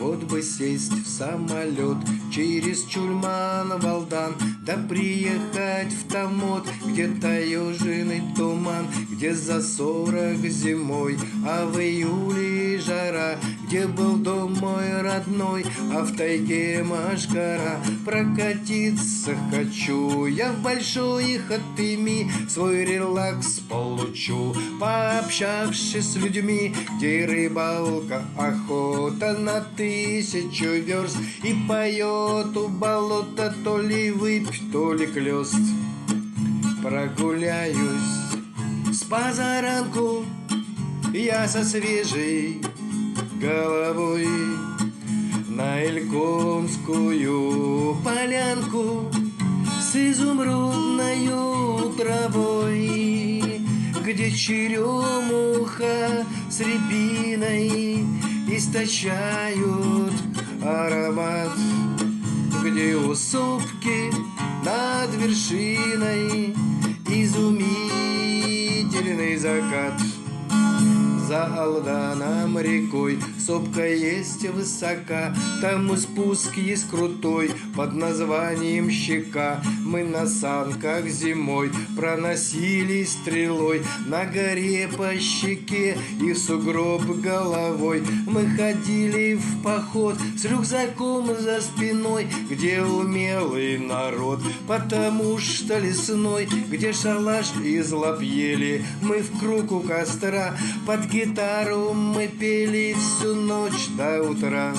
вот бы сесть в самолет через Чульман, Валдан, да приехать в Томот, где таежный туман, где за 40 зимой, а в июле жара, где был дом мой родной, а в тайге машкара. Прокатиться хочу я в большой Хатыми, свой релакс получу, пообщавшись с людьми, где рыбалка, охота на 1000 верст, и поет у болота то ли выпь, то ли клёст. Прогуляюсь с позаранку я со свежей головой на Илькомскую полянку с изумрудною травой, где черемуха с рябиной источают аромат, где у сопки над вершиной изумительный закат. За Алданом рекой сопка есть высока, там и спуск есть крутой под названием Щека. Мы на санках зимой проносились стрелой на горе по щеке и в сугроб головой. Мы ходили в поход с рюкзаком за спиной, где умелый народ, потому что лесной, где шалаш из лап ели. Мы в круг у костра под гитару мы пели всю ночь до утра.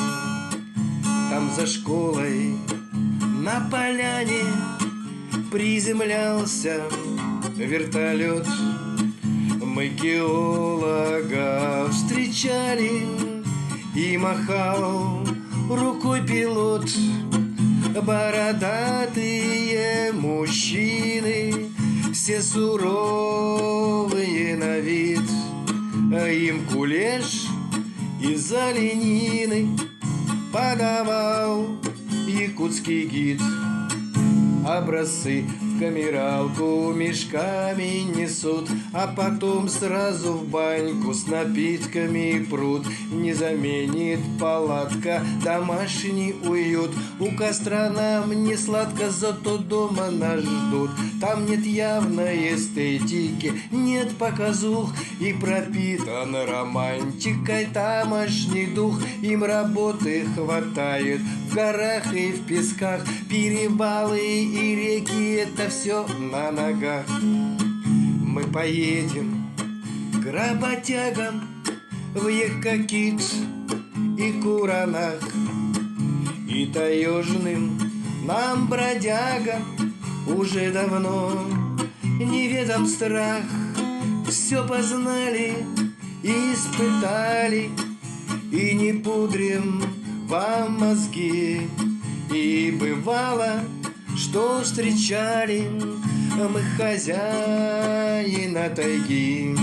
Там за школой на поляне приземлялся вертолет. Мы геолога встречали, и махал рукой пилот. Бородатые мужчины, все суровые на вид, а им кулеш из оленины подавал якутский гид. Образцы в камералку мешками несут, а потом сразу в баньку с напитками прут. Не заменит палатка домашний уют, у костра нам не сладко, зато дома нас ждут. Там нет явной эстетики, нет показух, и пропитан романтикой тамошний дух. Им работы хватает в горах и в песках, перевалы и реки — это все на ногах. Мы поедем к работягам в Екакит и Куранах, и таежным нам бродягам уже давно неведом страх. Все познали и испытали, и не пудрим вам мозги. И бывало, что встречали мы хозяина тайги,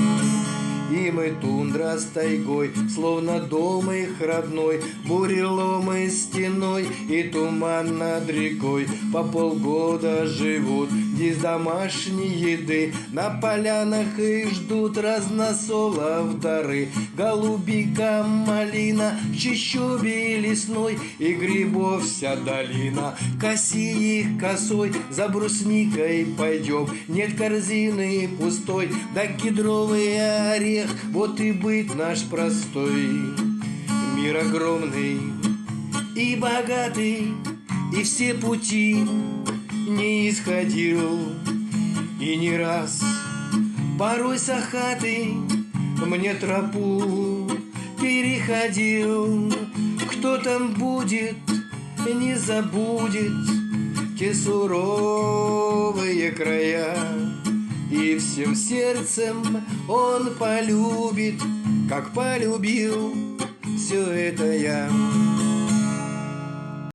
и мы тундра с тайгой, словно дом их родной, буреломы стеной и туман над рекой. По полгода живут здесь домашней еды, на полянах их ждут разносолов дары. Голубика, малина в чащобе лесной, и грибов вся долина. Коси их косой, за брусникой пойдем, нет корзины пустой, да кедровый орех, вот и быт наш простой. Мир огромный и богатый, и все пути не исходил, и не раз порой сахатый мне тропу переходил. Кто там будет, не забудет те суровые края, и всем сердцем он полюбит, как полюбил все это я.